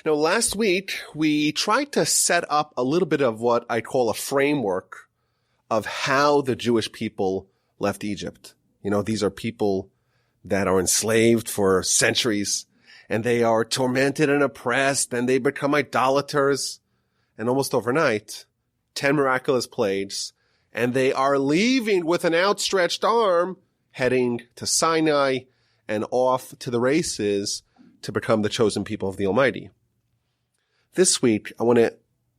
Now, last week, we tried to set up a little bit of what I call a framework of how the Jewish people left Egypt. You know, these are people that are enslaved for centuries, and they are tormented and oppressed, and they become idolaters. And almost overnight, 10 miraculous plagues, and they are leaving with an outstretched arm, heading to Sinai and off to the races to become the chosen people of the Almighty. This week, I want to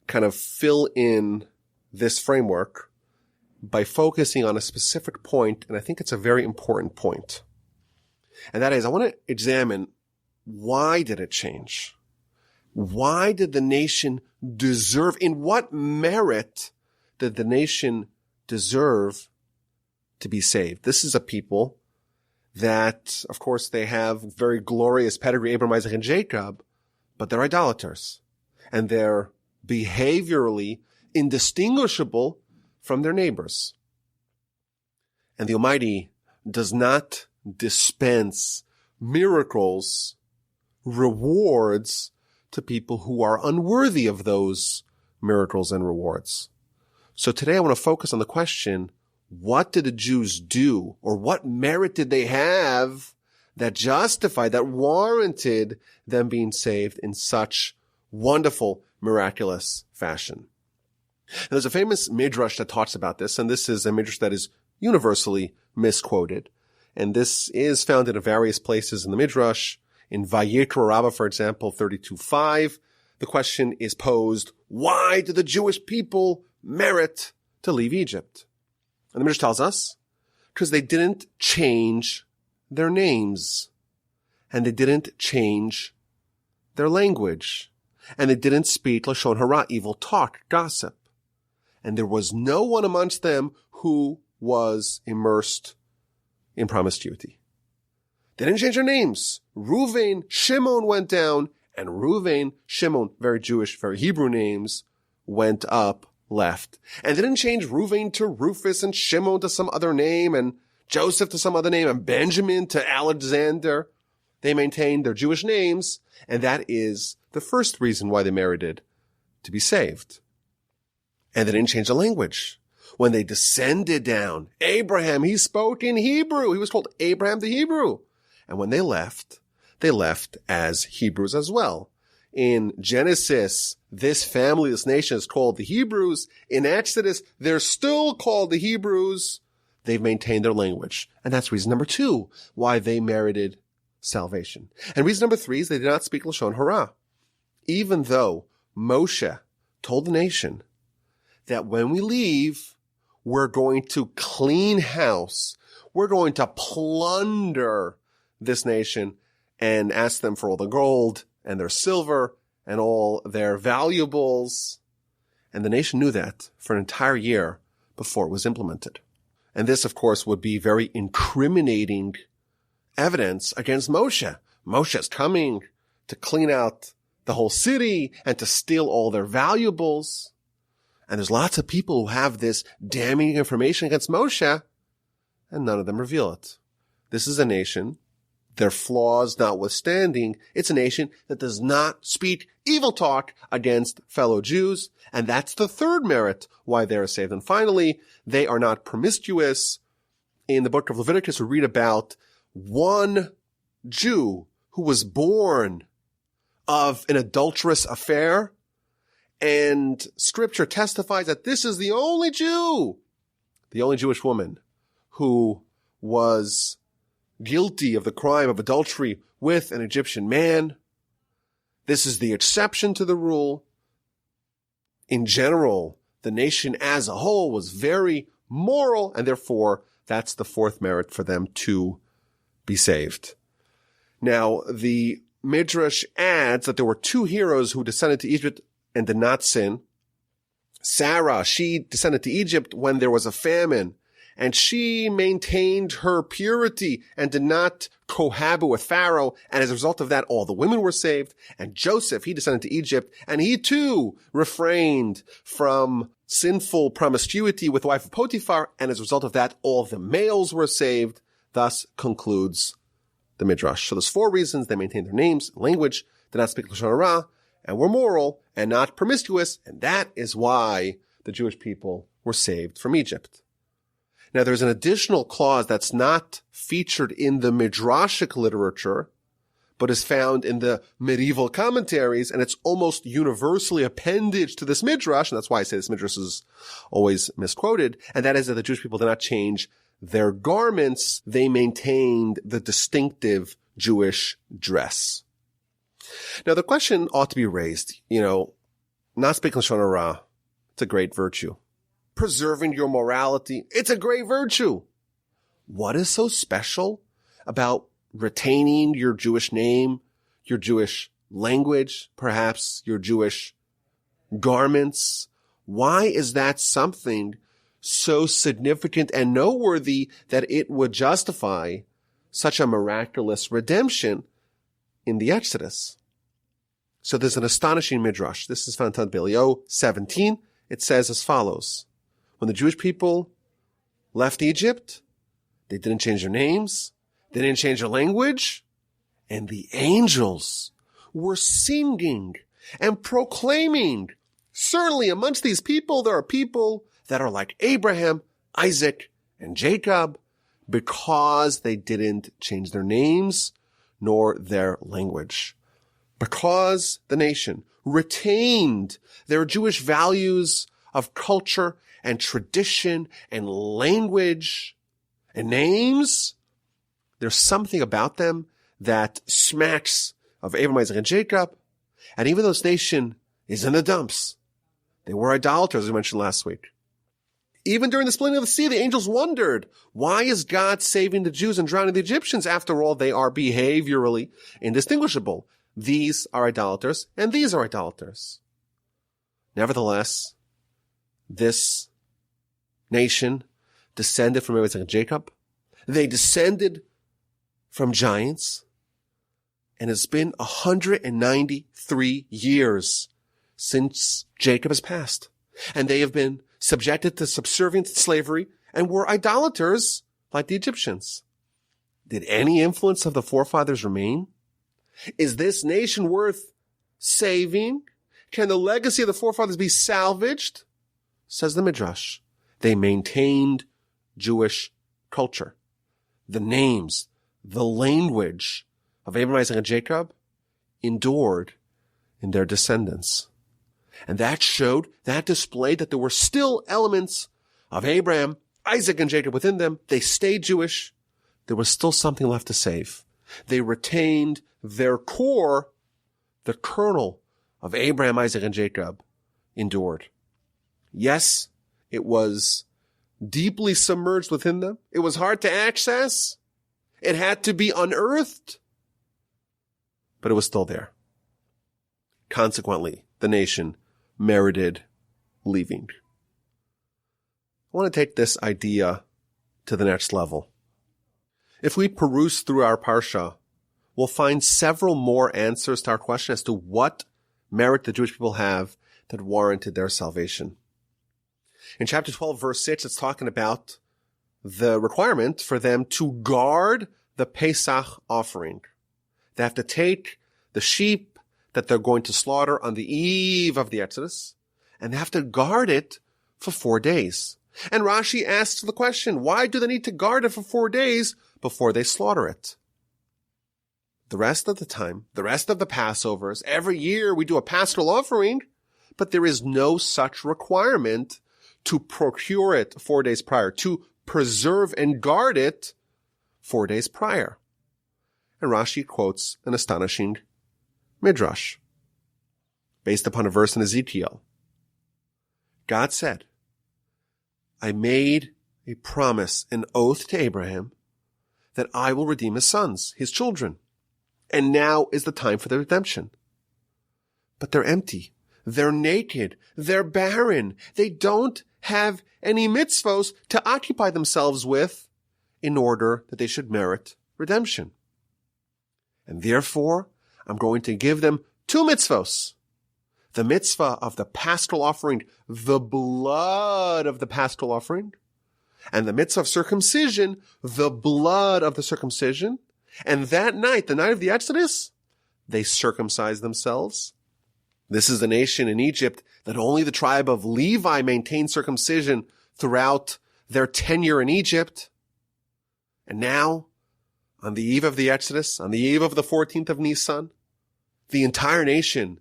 kind of fill in this framework by focusing on a specific point, and I think it's a very important point. And that is, I want to examine, why did it change? Why did the nation deserve, in what merit did the nation deserve to be saved? This is a people that, of course, they have very glorious pedigree, Abraham, Isaac, and Jacob, but they're idolaters. And they're behaviorally indistinguishable from their neighbors. And the Almighty does not dispense miracles, rewards to people who are unworthy of those miracles and rewards. So today I want to focus on the question, what did the Jews do, or what merit did they have that justified, that warranted them being saved in such wonderful, miraculous fashion? And there's a famous midrash that talks about this, and this is a midrash that is universally misquoted. And this is found in various places in the midrash. In Vayikra Rabbah, for example, 32:5, the question is posed, why did the Jewish people merit to leave Egypt? And the midrash tells us, because they didn't change their names, and they didn't change their language, and they didn't speak lashon hara, evil talk, gossip. And there was no one amongst them who was immersed in promiscuity. They didn't change their names. Reuven, Shimon went down, and Reuven, Shimon, very Jewish, very Hebrew names, went up, left. And they didn't change Reuven to Rufus, and Shimon to some other name, and Joseph to some other name, and Benjamin to Alexander. They maintained their Jewish names, and that is the first reason why they merited to be saved. And they didn't change the language. When they descended down, Abraham, he spoke in Hebrew. He was called Abraham the Hebrew. And when they left as Hebrews as well. In Genesis, this family, this nation is called the Hebrews. In Exodus, they're still called the Hebrews. They've maintained their language. And that's reason number 2, why they merited salvation. And reason number 3 is they did not speak lashon hara. Even though Moshe told the nation that when we leave, we're going to clean house. We're going to plunder this nation and ask them for all the gold and their silver and all their valuables. And the nation knew that for an entire year before it was implemented. And this, of course, would be very incriminating evidence against Moshe. Moshe is coming to clean out the whole city and to steal all their valuables. And there's lots of people who have this damning information against Moshe, and none of them reveal it. This is a nation, their flaws notwithstanding, it's a nation that does not speak evil talk against fellow Jews, and that's the third merit why they are saved. And finally, they are not promiscuous. In the book of Leviticus, we read about one Jew who was born of an adulterous affair, and Scripture testifies that this is the only Jew, the only Jewish woman who was guilty of the crime of adultery with an Egyptian man. This is the exception to the rule. In general, the nation as a whole was very moral, and therefore that's the fourth merit for them to be saved. Now, the Midrash adds that there were 2 heroes who descended to Egypt and did not sin. Sarah, she descended to Egypt when there was a famine, and she maintained her purity and did not cohabit with Pharaoh, and as a result of that, all the women were saved. And Joseph, he descended to Egypt, and he too refrained from sinful promiscuity with the wife of Potiphar, and as a result of that, all the males were saved. Thus concludes the Midrash. So there's 4 reasons: they maintained their names, language, did not speak Lashon Hara, and were moral and not promiscuous, and that is why the Jewish people were saved from Egypt. Now, there's an additional clause that's not featured in the Midrashic literature, but is found in the medieval commentaries, and it's almost universally appended to this Midrash, and that's why I say this Midrash is always misquoted, and that is that the Jewish people did not change their garments. They maintained the distinctive Jewish dress. Now, the question ought to be raised, not speaking Lashon Hara, it's a great virtue. Preserving your morality, it's a great virtue. What is so special about retaining your Jewish name, your Jewish language, perhaps your Jewish garments? Why is that something so significant and noteworthy that it would justify such a miraculous redemption in the Exodus? So there's an astonishing midrash. This is found in Bilio 17. It says as follows. When the Jewish people left Egypt, they didn't change their names. They didn't change their language. And the angels were singing and proclaiming. Certainly amongst these people, there are people that are like Abraham, Isaac, and Jacob because they didn't change their names nor their language. Because the nation retained their Jewish values of culture and tradition and language and names, there's something about them that smacks of Abraham, Isaac, and Jacob. And even though this nation is in the dumps, they were idolaters, as we mentioned last week. Even during the splitting of the sea, the angels wondered, why is God saving the Jews and drowning the Egyptians? After all, they are behaviorally indistinguishable. These are idolaters, and these are idolaters. Nevertheless, this nation descended from Abraham and Jacob. They descended from giants, and it's been 193 years since Jacob has passed, and they have been subjected to subservient slavery and were idolaters like the Egyptians. Did any influence of the forefathers remain? Is this nation worth saving? Can the legacy of the forefathers be salvaged? Says the Midrash. They maintained Jewish culture. The names, the language of Abraham, Isaac, and Jacob endured in their descendants. And that displayed that there were still elements of Abraham, Isaac, and Jacob within them. They stayed Jewish. There was still something left to save. They retained their core, the kernel of Abraham, Isaac, and Jacob endured. Yes, it was deeply submerged within them. It was hard to access. It had to be unearthed. But it was still there. Consequently, the nation merited leaving. I want to take this idea to the next level. If we peruse through our Parsha, we'll find several more answers to our question as to what merit the Jewish people have that warranted their salvation. In chapter 12, verse 6, it's talking about the requirement for them to guard the Pesach offering. They have to take the sheep that they're going to slaughter on the eve of the Exodus, and they have to guard it for 4 days. And Rashi asks the question, why do they need to guard it for 4 days before they slaughter it? The rest of the time, the rest of the Passovers, every year we do a paschal offering, but there is no such requirement to procure it 4 days prior, to preserve and guard it 4 days prior. And Rashi quotes an astonishing midrash based upon a verse in Ezekiel. God said, I made a promise, an oath to Abraham that I will redeem his sons, his children. And now is the time for their redemption. But they're empty. They're naked. They're barren. They don't have any mitzvos to occupy themselves with in order that they should merit redemption. And therefore, I'm going to give them 2 mitzvos. The mitzvah of the paschal offering, the blood of the paschal offering, and the mitzvah of circumcision, the blood of the circumcision. And that night, the night of the Exodus, they circumcised themselves. This is the nation in Egypt that only the tribe of Levi maintained circumcision throughout their tenure in Egypt. And now, on the eve of the Exodus, on the eve of the 14th of Nisan, the entire nation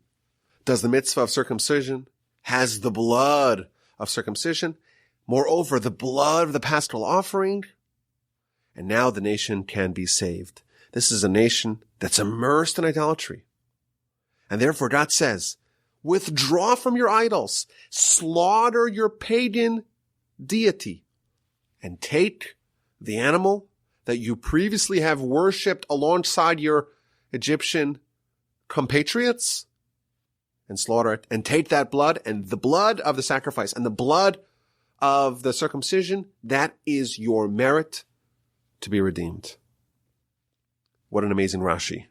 does the mitzvah of circumcision, has the blood of circumcision, moreover, the blood of the paschal offering, and now the nation can be saved. This is a nation that's immersed in idolatry. And therefore God says, withdraw from your idols, slaughter your pagan deity, and take the animal that you previously have worshipped alongside your Egyptian compatriots and slaughter it, and take that blood and the blood of the sacrifice and the blood of the circumcision. That is your merit to be redeemed. What an amazing Rashi.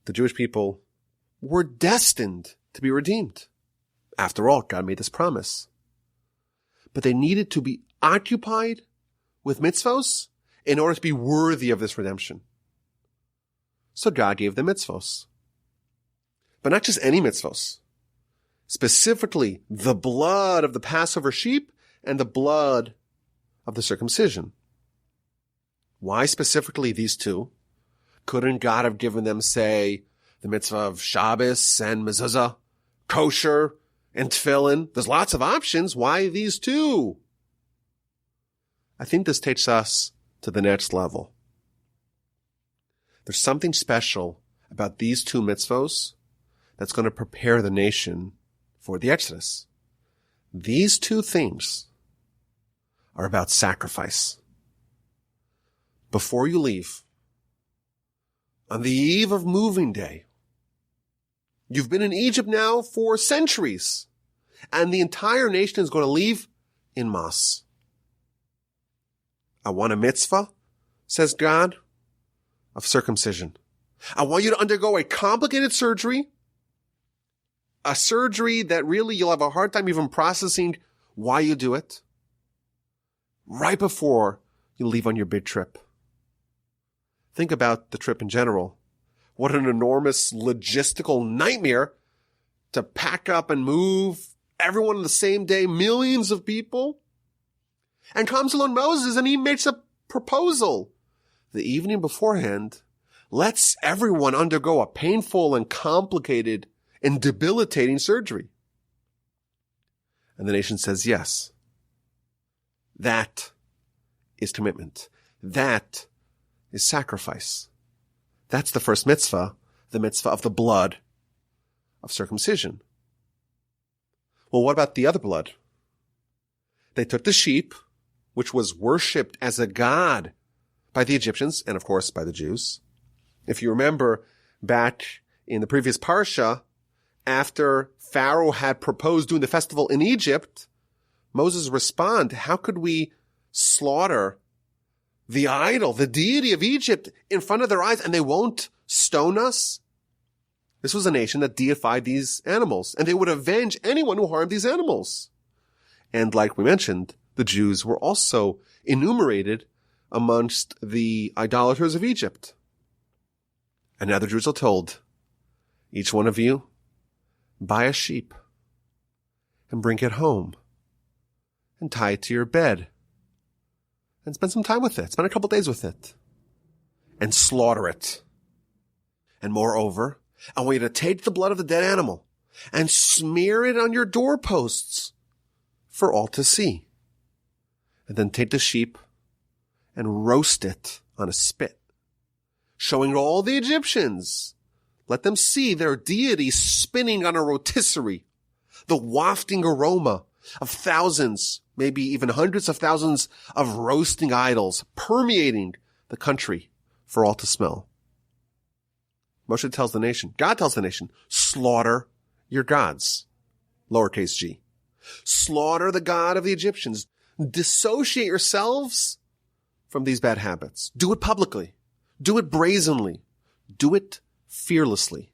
The Jewish people were destined to be redeemed. After all, God made this promise. But they needed to be occupied with mitzvos in order to be worthy of this redemption. So God gave them mitzvos. But not just any mitzvos. Specifically, the blood of the Passover sheep and the blood of the circumcision. Why specifically these two? Couldn't God have given them, say, the mitzvah of Shabbos and mezuzah, kosher and tefillin? There's lots of options. Why these two? I think this takes us to the next level. There's something special about these two mitzvos that's going to prepare the nation for the Exodus. These two things are about sacrifice. Before you leave, on the eve of moving day, you've been in Egypt now for centuries, and the entire nation is going to leave in mass. I want a mitzvah, says God, of circumcision. I want you to undergo a complicated surgery, a surgery that really you'll have a hard time even processing why you do it, right before you leave on your big trip. Think about the trip in general. What an enormous logistical nightmare to pack up and move everyone on the same day, millions of people. And comes along Moses and he makes a proposal. The evening beforehand, lets everyone undergo a painful and complicated and debilitating surgery. And the nation says yes. That is commitment. That is sacrifice. That's the first mitzvah, the mitzvah of the blood of circumcision. Well, what about the other blood? They took the sheep, which was worshipped as a god by the Egyptians and, of course, by the Jews. If you remember back in the previous Parsha, after Pharaoh had proposed doing the festival in Egypt, Moses responded, how could we slaughter the idol, the deity of Egypt in front of their eyes and they won't stone us? This was a nation that deified these animals and they would avenge anyone who harmed these animals. And like we mentioned, the Jews were also enumerated amongst the idolaters of Egypt. And now the Jews are told, each one of you, buy a sheep and bring it home and tie it to your bed and spend some time with it. Spend a couple days with it and slaughter it. And moreover, I want you to take the blood of the dead animal and smear it on your doorposts for all to see. And then take the sheep and roast it on a spit, showing all the Egyptians. Let them see their deity spinning on a rotisserie, the wafting aroma of thousands, maybe even hundreds of thousands of roasting idols permeating the country for all to smell. Moshe tells the nation, God tells the nation, slaughter your gods, lowercase g. Slaughter the God of the Egyptians. Dissociate yourselves from these bad habits. Do it publicly. Do it brazenly. Do it fearlessly.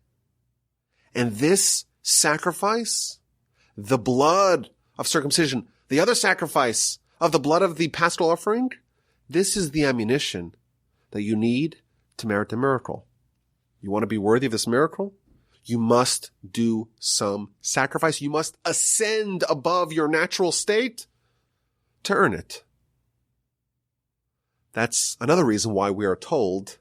And this sacrifice, the blood of circumcision, the other sacrifice of the blood of the paschal offering, this is the ammunition that you need to merit the miracle. You want to be worthy of this miracle? You must do some sacrifice. You must ascend above your natural state to earn it. That's another reason why we are told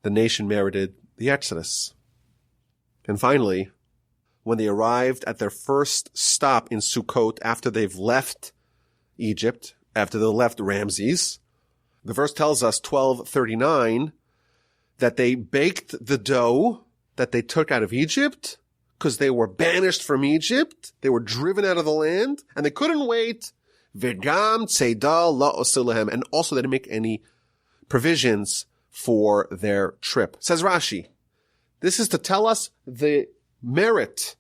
the nation merited the Exodus. And finally, when they arrived at their first stop in Sukkot after they've left Egypt, after they left Ramses, the verse tells us, 12:39, that they baked the dough that they took out of Egypt because they were banished from Egypt. They were driven out of the land and they couldn't wait. V'gam tzeidah la'osu lahem, and also they didn't make any provisions for their trip. Says Rashi, this is to tell us the merit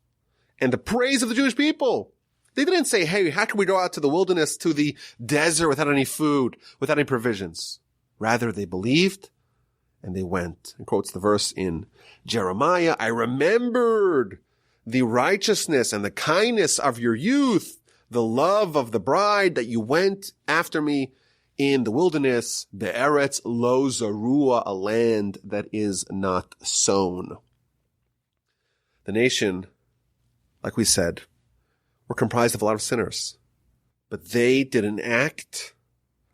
and the praise of the Jewish people. They didn't say, hey, how can we go out to the wilderness, to the desert without any food, without any provisions? Rather, they believed and they went. And quotes the verse in Jeremiah, I remembered the righteousness and the kindness of your youth, the love of the bride that you went after me in the wilderness, Be'eretz lo zarua, a land that is not sown. The nation, like we said, were comprised of a lot of sinners, but they did an act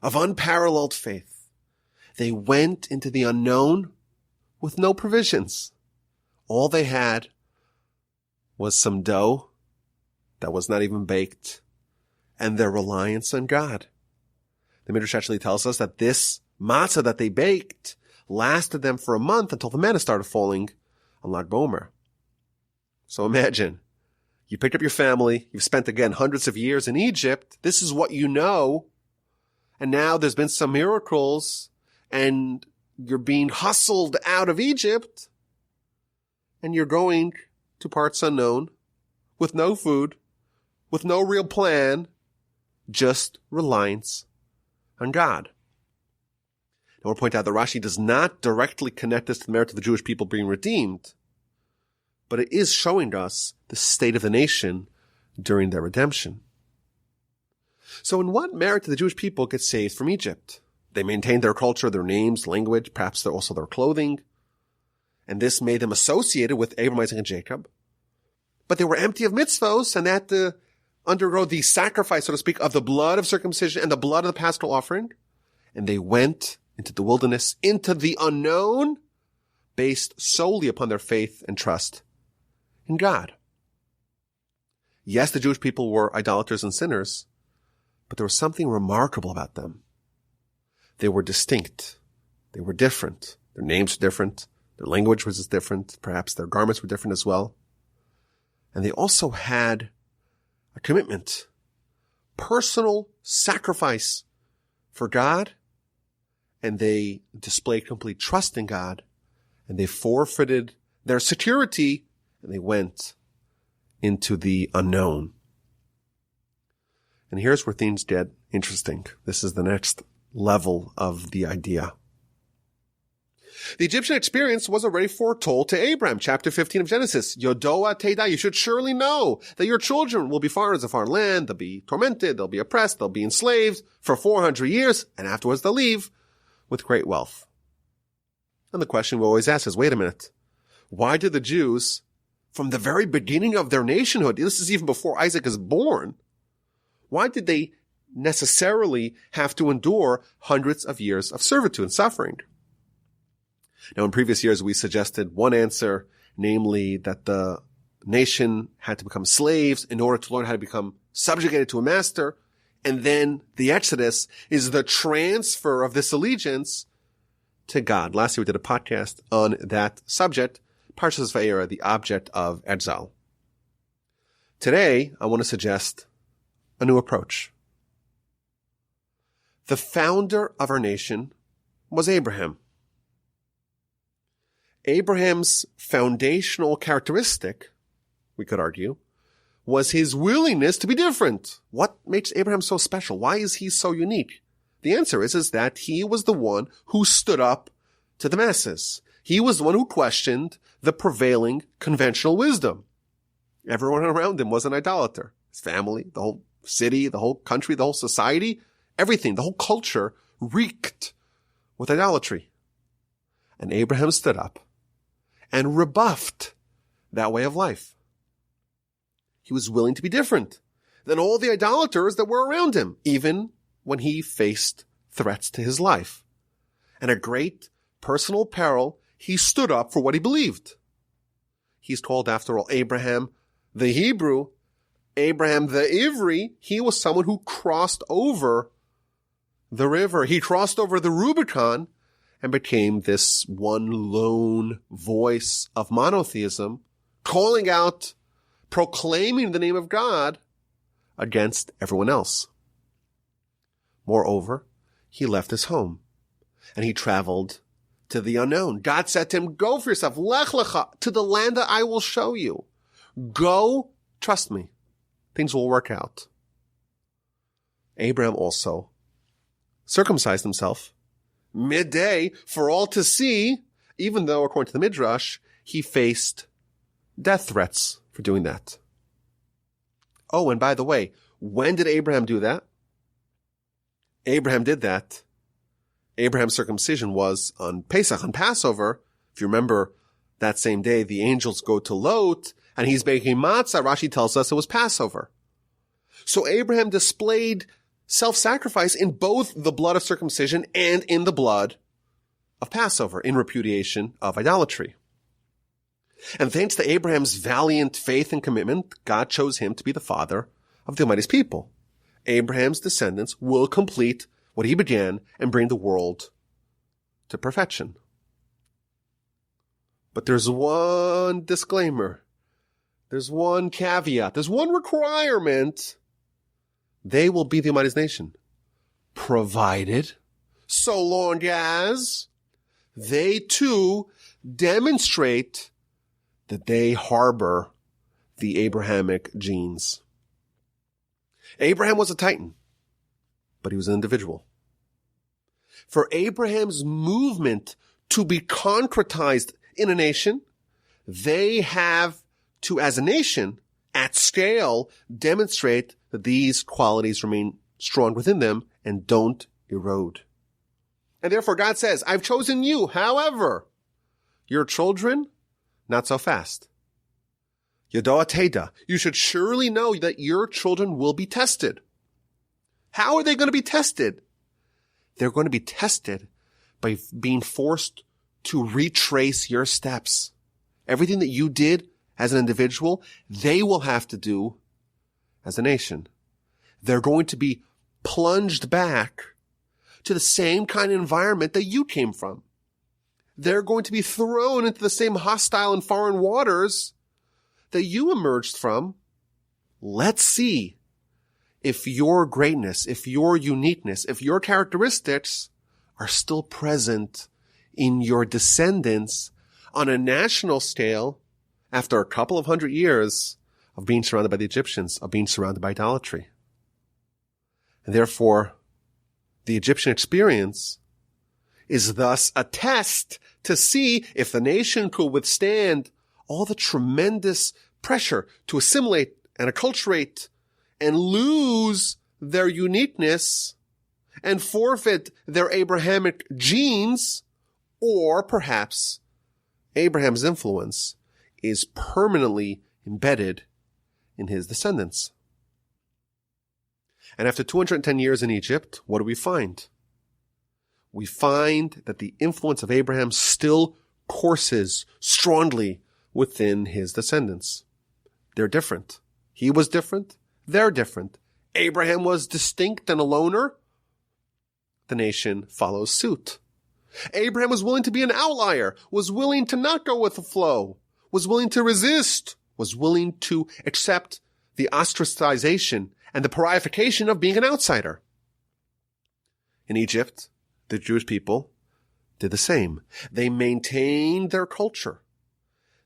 of unparalleled faith. They went into the unknown with no provisions. All they had was some dough that was not even baked and their reliance on God. The Midrash actually tells us that this matzah that they baked lasted them for a month until the manna started falling on Lag BaOmer. So imagine, you picked up your family, you've spent again hundreds of years in Egypt, this is what you know, and now there's been some miracles, and you're being hustled out of Egypt, and you're going to parts unknown, with no food, with no real plan, just reliance on God. I want to point out that Rashi does not directly connect this to the merit of the Jewish people being redeemed, but it is showing us the state of the nation during their redemption. So in what merit did the Jewish people get saved from Egypt? They maintained their culture, their names, language, perhaps also their clothing, and this made them associated with Abraham, Isaac, and Jacob. But they were empty of mitzvos, and they had to undergo the sacrifice, so to speak, of the blood of circumcision and the blood of the paschal offering. And they went into the wilderness, into the unknown, based solely upon their faith and trust in God. Yes, the Jewish people were idolaters and sinners, but there was something remarkable about them. They were distinct. They were different. Their names were different. Their language was different. Perhaps their garments were different as well. And they also had a commitment, personal sacrifice for God, and they displayed complete trust in God, and they forfeited their security, and they went into the unknown. And here's where things get interesting. This is the next level of the idea. The Egyptian experience was already foretold to Abraham, chapter 15 of Genesis. Yodoa Teda, you should surely know that your children will be foreigners in a foreign land. They'll be tormented, they'll be oppressed, they'll be enslaved for 400 years, and afterwards they'll leave with great wealth. And the question we always ask is, wait a minute, why did the Jews, from the very beginning of their nationhood, this is even before Isaac is born, why did they necessarily have to endure hundreds of years of servitude and suffering? Now, in previous years, we suggested one answer, namely that the nation had to become slaves in order to learn how to become subjugated to a master. And then the Exodus is the transfer of this allegiance to God. Last year, we did a podcast on that subject, Parsha Vayera, the object of exile. Today, I want to suggest a new approach. The founder of our nation was Abraham. Abraham's foundational characteristic, we could argue, was his willingness to be different. What makes Abraham so special? Why is he so unique? The answer is that he was the one who stood up to the masses. He was the one who questioned the prevailing conventional wisdom. Everyone around him was an idolater. His family, the whole city, the whole country, the whole society, everything, the whole culture reeked with idolatry. And Abraham stood up and rebuffed that way of life. He was willing to be different than all the idolaters that were around him, even when he faced threats to his life. And at great personal peril, he stood up for what he believed. He's called, after all, Abraham the Hebrew, Abraham the Ivri. He was someone who crossed over the river. He crossed over the Rubicon and became this one lone voice of monotheism, calling out, proclaiming the name of God against everyone else. Moreover, he left his home and he traveled to the unknown. God said to him, go for yourself, lech lecha, to the land that I will show you. Go, trust me, things will work out. Abraham also circumcised himself midday for all to see, even though, according to the Midrash, he faced death threats for doing that. Oh, and by the way, when did Abraham do that? Abraham did that. Abraham's circumcision was on Pesach, on Passover. If you remember, that same day, the angels go to Lot, and he's baking matzah. Rashi tells us it was Passover. So Abraham displayed self-sacrifice in both the blood of circumcision and in the blood of Passover, in repudiation of idolatry. And thanks to Abraham's valiant faith and commitment, God chose him to be the father of the Almighty's people. Abraham's descendants will complete what he began and bring the world to perfection. But there's one disclaimer. There's one caveat. There's one requirement. They will be the Almighty's nation, provided, so long as they too demonstrate that they harbor the Abrahamic genes. Abraham was a titan, but he was an individual. For Abraham's movement to be concretized in a nation, they have to, as a nation, at scale, demonstrate that these qualities remain strong within them and don't erode. And therefore God says, I've chosen you. However, your children, not so fast. Yadoa Teda, you should surely know that your children will be tested. How are they going to be tested? They're going to be tested by being forced to retrace your steps. Everything that you did as an individual, they will have to do as a nation. They're going to be plunged back to the same kind of environment that you came from. They're going to be thrown into the same hostile and foreign waters that you emerged from. Let's see if your greatness, if your uniqueness, if your characteristics are still present in your descendants on a national scale after a couple of 100 years of being surrounded by the Egyptians, of being surrounded by idolatry. And therefore, the Egyptian experience is thus a test to see if the nation could withstand all the tremendous pressure to assimilate and acculturate and lose their uniqueness and forfeit their Abrahamic genes, or perhaps Abraham's influence is permanently embedded in his descendants. And after 210 years in Egypt, what do we find? We find that the influence of Abraham still courses strongly within his descendants. They're different. He was different. They're different. Abraham was distinct and a loner. The nation follows suit. Abraham was willing to be an outlier, was willing to not go with the flow, was willing to resist, was willing to accept the ostracization and the parification of being an outsider. In Egypt, the Jewish people did the same. They maintained their culture.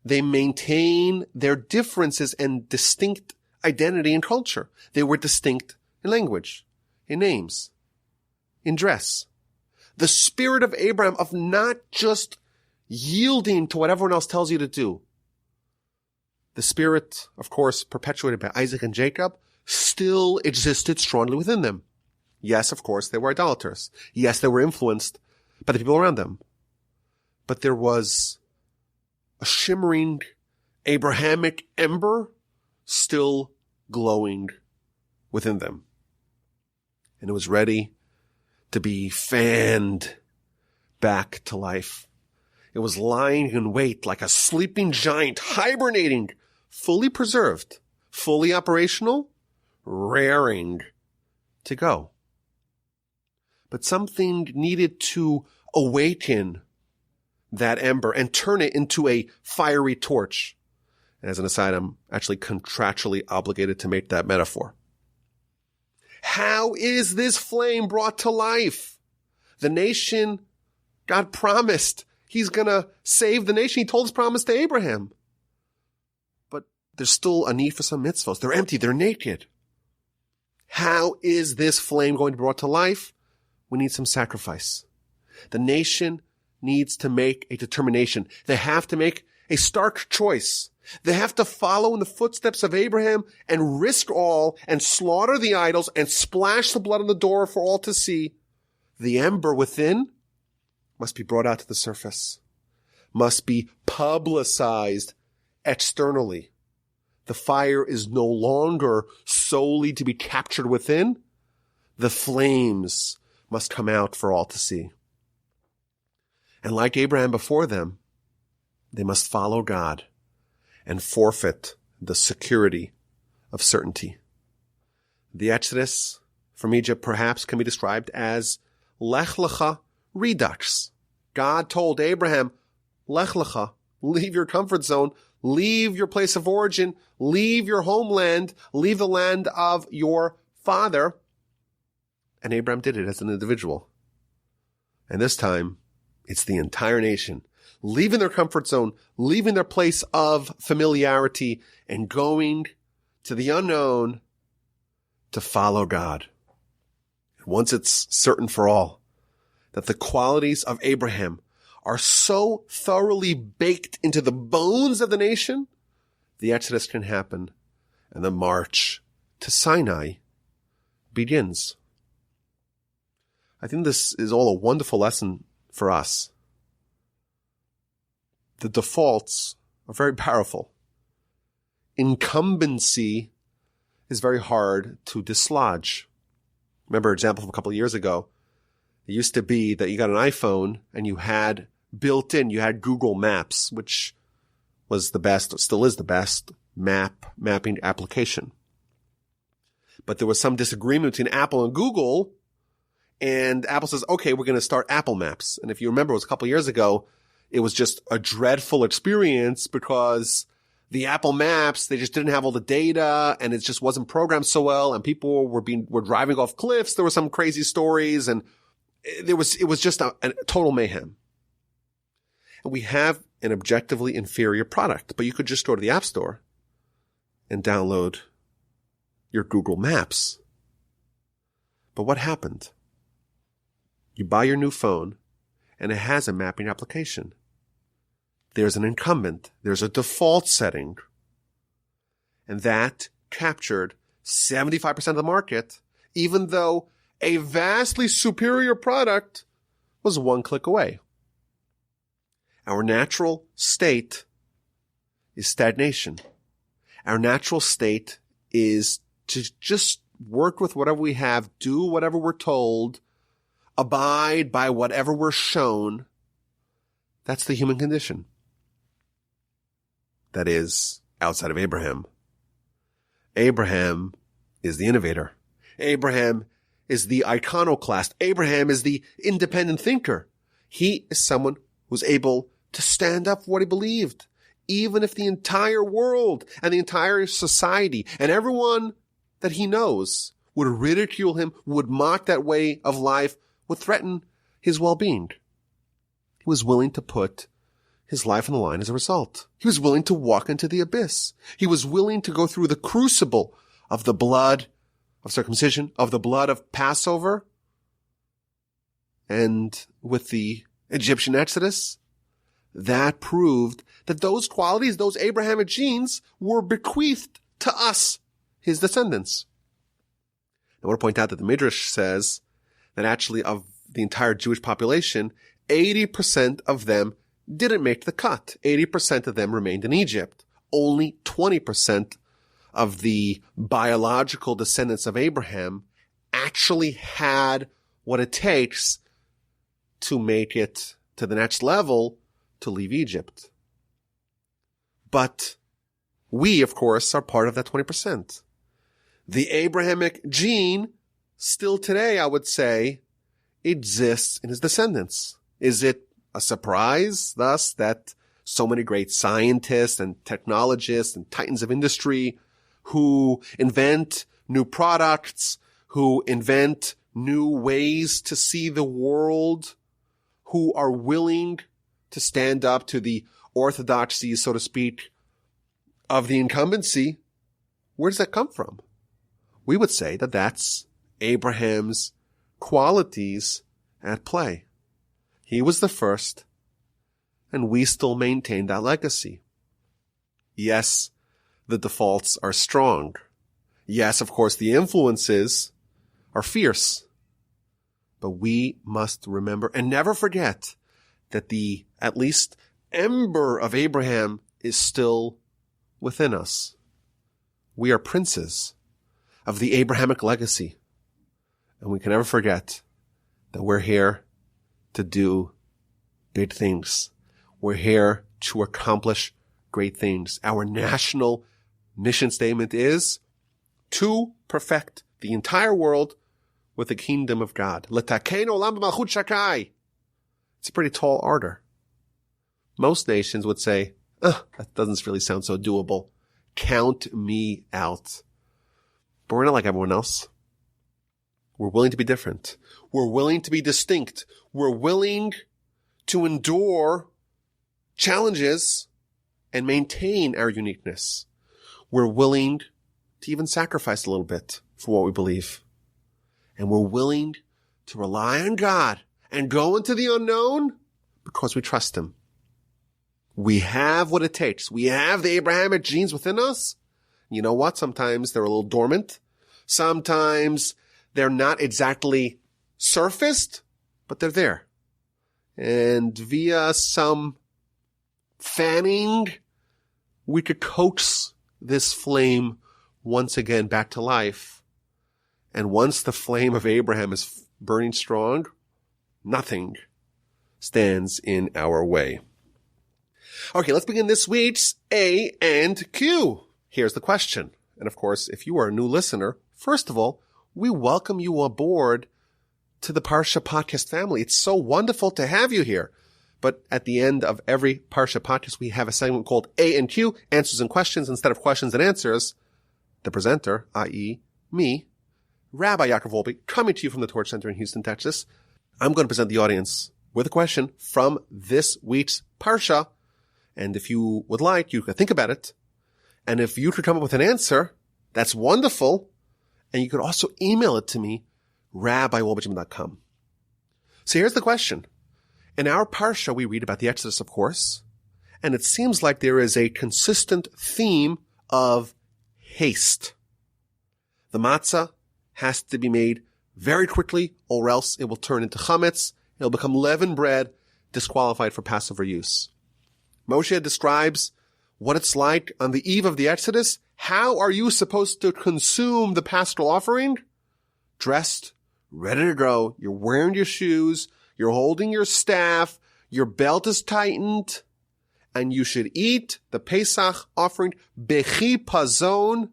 They maintained their differences and distinct identity and culture. They were distinct in language, in names, in dress. The spirit of Abraham of not just yielding to what everyone else tells you to do. The spirit, of course, perpetuated by Isaac and Jacob, still existed strongly within them. Yes, of course, they were idolaters. Yes, they were influenced by the people around them. But there was a shimmering Abrahamic ember still glowing within them. And it was ready to be fanned back to life. It was lying in wait like a sleeping giant, hibernating, fully preserved, fully operational, raring to go. But something needed to awaken that ember and turn it into a fiery torch. And as an aside, I'm actually contractually obligated to make that metaphor. How is this flame brought to life? The nation, God promised he's going to save the nation. He told his promise to Abraham. But there's still a need for some mitzvahs. They're empty. They're naked. How is this flame going to be brought to life? We need some sacrifice. The nation needs to make a determination. They have to make a stark choice. They have to follow in the footsteps of Abraham and risk all and slaughter the idols and splash the blood on the door for all to see. The ember within must be brought out to the surface, must be publicized externally. The fire is no longer solely to be captured within. The flames must come out for all to see. And like Abraham before them, they must follow God and forfeit the security of certainty. The Exodus from Egypt perhaps can be described as Lech Lecha Redux. God told Abraham, Lech Lecha, leave your comfort zone, leave your place of origin, leave your homeland, leave the land of your father. And Abraham did it as an individual. And this time, it's the entire nation leaving their comfort zone, leaving their place of familiarity, and going to the unknown to follow God. And once it's certain for all that the qualities of Abraham are so thoroughly baked into the bones of the nation, the Exodus can happen and the march to Sinai begins. I think this is all a wonderful lesson for us. The defaults are very powerful. Incumbency is very hard to dislodge. Remember an example from a couple of years ago. It used to be that you got an iPhone and you had built in, you had Google Maps, which was the best, still is the best mapping application. But there was some disagreement between Apple and Google, and Apple says, okay, we're going to start Apple Maps. And if you remember, it was a couple of years ago, it was just a dreadful experience because the Apple Maps, they just didn't have all the data and it just wasn't programmed so well, and people were driving off cliffs. There were some crazy stories, and it was just a total mayhem. And we have an objectively inferior product, but you could just go to the App Store and download your Google Maps. But what happened? You buy your new phone and it has a mapping application. There's an incumbent. There's a default setting. And that captured 75% of the market, even though a vastly superior product was one click away. Our natural state is stagnation. Our natural state is to just work with whatever we have, do whatever we're told, abide by whatever we're shown. That's the human condition. That is outside of Abraham. Abraham is the innovator. Abraham is the iconoclast. Abraham is the independent thinker. He is someone who's able to stand up for what he believed, even if the entire world and the entire society and everyone that he knows would ridicule him, would mock that way of life, would threaten his well-being. He was willing to put his life on the line as a result. He was willing to walk into the abyss. He was willing to go through the crucible of the blood of circumcision, of the blood of Passover. And with the Egyptian Exodus, that proved that those qualities, those Abrahamic genes, were bequeathed to us, his descendants. I want to point out that the Midrash says that actually of the entire Jewish population, 80% of them didn't make the cut. 80% of them remained in Egypt. Only 20% of the biological descendants of Abraham actually had what it takes to make it to the next level to leave Egypt. But we, of course, are part of that 20%. The Abrahamic gene still today, I would say, exists in his descendants. Is it a surprise, thus, that so many great scientists and technologists and titans of industry who invent new products, who invent new ways to see the world, who are willing to stand up to the orthodoxy, so to speak, of the incumbency, where does that come from? We would say that that's Abraham's qualities at play. He was the first, and we still maintain that legacy. Yes, the defaults are strong. Yes, of course, the influences are fierce. But we must remember and never forget that the, at least, ember of Abraham is still within us. We are princes of the Abrahamic legacy. And we can never forget that we're here to do big things. We're here to accomplish great things. Our national mission statement is to perfect the entire world with the kingdom of God. Letaken olam b'malchut shakai. It's a pretty tall order. Most nations would say, that doesn't really sound so doable. Count me out. But we're not like everyone else. We're willing to be different. We're willing to be distinct. We're willing to endure challenges and maintain our uniqueness. We're willing to even sacrifice a little bit for what we believe. And we're willing to rely on God and go into the unknown because we trust Him. We have what it takes. We have the Abrahamic genes within us. You know what? Sometimes they're a little dormant. Sometimes they're not exactly surfaced, but they're there. And via some fanning, we could coax this flame once again back to life. And once the flame of Abraham is burning strong, nothing stands in our way. Okay, let's begin this week's A and Q. Here's the question. And of course, if you are a new listener, first of all, we welcome you aboard to the Parsha Podcast family. It's so wonderful to have you here. But at the end of every Parsha Podcast, we have a segment called A and Q, answers and questions instead of questions and answers. The presenter, i.e. me, Rabbi Yaakov Wolbe, coming to you from the Torch Center in Houston, Texas. I'm going to present the audience with a question from this week's Parsha. And if you would like, you could think about it. And if you could come up with an answer, that's wonderful. And you could also email it to me, rabbiwolbe@gmail.com. So here's the question. In our Parsha, we read about the Exodus, of course. And it seems like there is a consistent theme of haste. The matzah has to be made very quickly, or else it will turn into chametz. It'll become leavened bread, disqualified for Passover use. Moshe describes what it's like on the eve of the Exodus. How are you supposed to consume the paschal offering? Dressed, ready to go. You're wearing your shoes. You're holding your staff. Your belt is tightened. And you should eat the Pesach offering bechipazon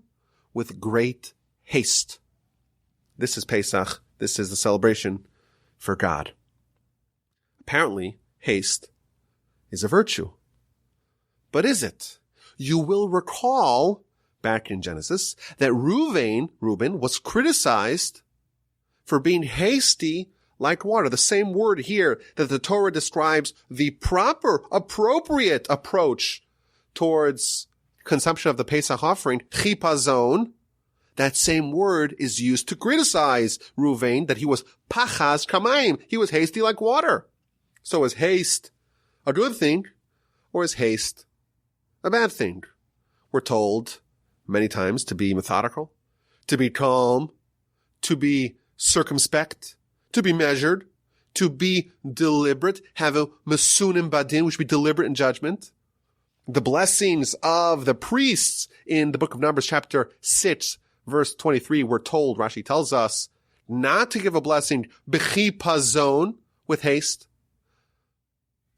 with great haste. This is Pesach. This is the celebration for God. Apparently, haste is a virtue. But is it? You will recall back in Genesis that Reuben was criticized for being hasty like water. The same word here that the Torah describes the proper, appropriate approach towards consumption of the Pesach offering, chipazon. That same word is used to criticize Reuven, that he was pachaz kamayim. He was hasty like water. So is haste a good thing, or is haste a bad thing? We're told many times to be methodical, to be calm, to be circumspect, to be measured, to be deliberate, have a masunim badin, which would be deliberate in judgment. The blessings of the priests in the book of Numbers, chapter 6, verse 23, we're told, Rashi tells us, not to give a blessing b'chipazon, with haste.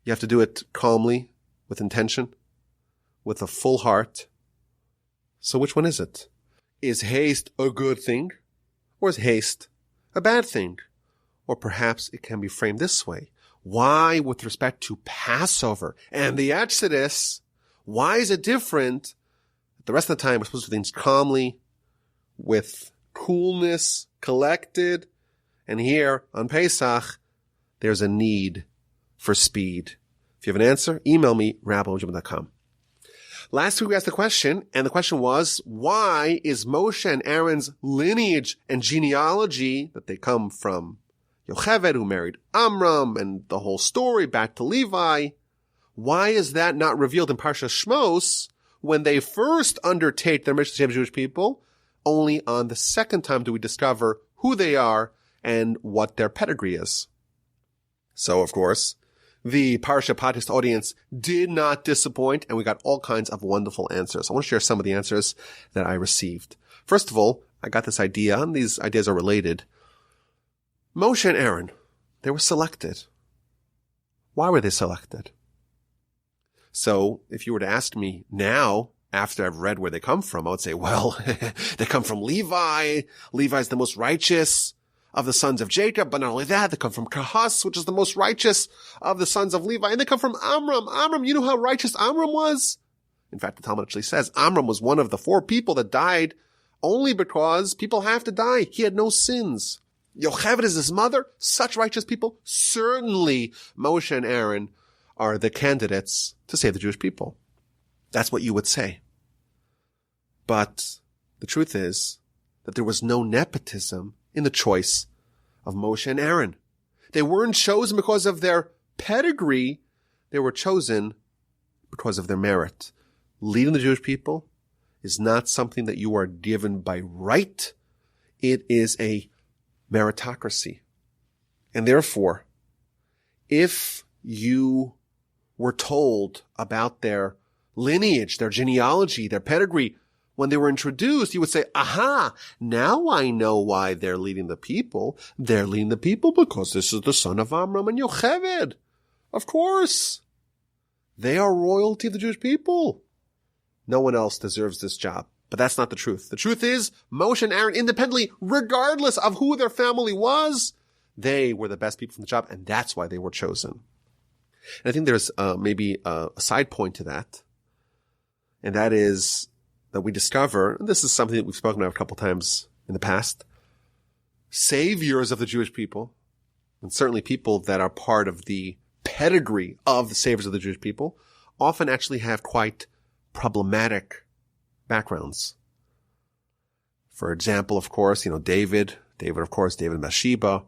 You have to do it calmly, with intention, with a full heart. So which one is it? Is haste a good thing? Or is haste a bad thing? Or perhaps it can be framed this way. Why, with respect to Passover and the Exodus, why is it different? The rest of the time we're supposed to do things calmly, with coolness, collected. And here on Pesach, there's a need for speed. If you have an answer, email me, rabbi@gmail.com. Last week we asked the question, and the question was, why is Moshe and Aaron's lineage and genealogy, that they come from Yocheved, who married Amram, and the whole story back to Levi, why is that not revealed in Parsha Shmos when they first undertake their mission to save the Jewish people? Only on the second time do we discover who they are and what their pedigree is. So, of course, the Parsha Podcast audience did not disappoint, and we got all kinds of wonderful answers. I want to share some of the answers that I received. First of all, I got this idea, and these ideas are related. Moshe and Aaron, they were selected. Why were they selected? So, if you were to ask me now, after I've read where they come from, I would say, well, they come from Levi. Levi is the most righteous of the sons of Jacob, but not only that, they come from Kahas, which is the most righteous of the sons of Levi, and they come from Amram. Amram, you know how righteous Amram was? In fact, the Talmud actually says Amram was one of the 4 people that died only because people have to die. He had no sins. Yocheved is his mother, such righteous people. Certainly, Moshe and Aaron are the candidates to save the Jewish people. That's what you would say. But the truth is that there was no nepotism in the choice of Moshe and Aaron. They weren't chosen because of their pedigree. They were chosen because of their merit. Leading the Jewish people is not something that you are given by right. It is a meritocracy. And therefore, if you were told about their lineage, their genealogy, their pedigree, when they were introduced, you would say, aha, now I know why they're leading the people. They're leading the people because this is the son of Amram and Yocheved. Of course. They are royalty of the Jewish people. No one else deserves this job. But that's not the truth. The truth is, Moshe and Aaron, independently, regardless of who their family was, they were the best people for the job, and that's why they were chosen. And I think there's maybe a side point to that, and that is that we discover, and this is something that we've spoken about a couple times in the past, saviors of the Jewish people, and certainly people that are part of the pedigree of the saviors of the Jewish people, often actually have quite problematic backgrounds. For example, of course, David, of course, David and Bathsheba,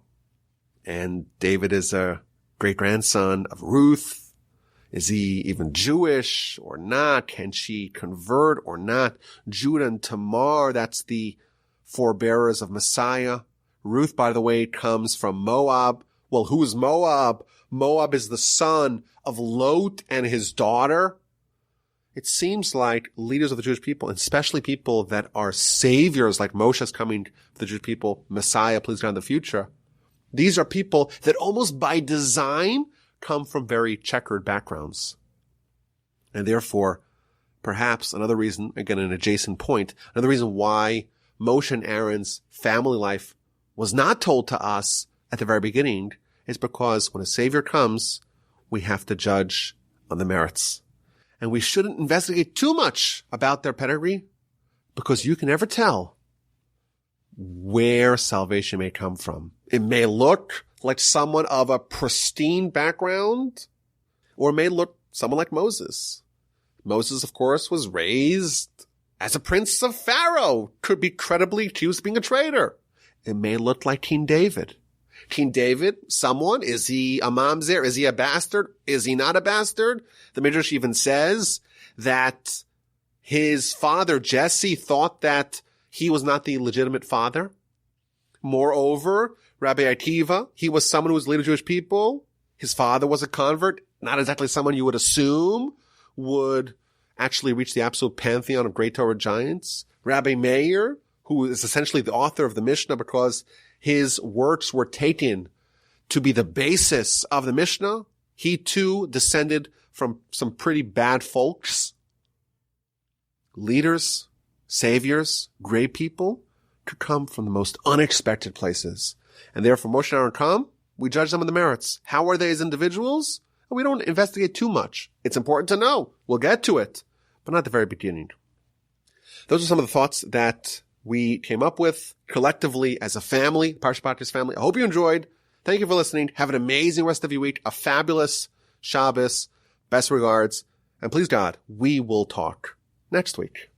and David is a great-grandson of Ruth. Is he even Jewish or not? Can she convert or not? Judah and Tamar, that's the forebearers of Messiah. Ruth, by the way, comes from Moab. Well, who is Moab? Moab is the son of Lot and his daughter. It seems like leaders of the Jewish people, and especially people that are saviors, like Moshe's coming to the Jewish people, Messiah, please God, in the future. These are people that almost by design come from very checkered backgrounds. And therefore, perhaps another reason, again, an adjacent point, another reason why Moshe and Aaron's family life was not told to us at the very beginning is because when a savior comes, we have to judge on the merits. And we shouldn't investigate too much about their pedigree because you can never tell where salvation may come from. It may look like someone of a pristine background, or it may look someone like Moses. Moses, of course, was raised as a prince of Pharaoh, could be credibly accused of being a traitor. It may look like King David. King David, someone, is he a mamzer? Is he a bastard? Is he not a bastard? The Midrash even says that his father, Jesse, thought that he was not the legitimate father. Moreover, Rabbi Akiva, he was someone who was the leader of Jewish people. His father was a convert, not exactly someone you would assume would actually reach the absolute pantheon of great Torah giants. Rabbi Meir, who is essentially the author of the Mishnah because his works were taken to be the basis of the Mishnah. He too descended from some pretty bad folks. Leaders, saviors, great people could come from the most unexpected places. And therefore, Moshe and Aaron come, we judge them on the merits. How are they as individuals? We don't investigate too much. It's important to know. We'll get to it, but not at the very beginning. Those are some of the thoughts that we came up with collectively as a family, Parsha Podcast family. I hope you enjoyed. Thank you for listening. Have an amazing rest of your week, a fabulous Shabbos. Best regards. And please God, we will talk next week.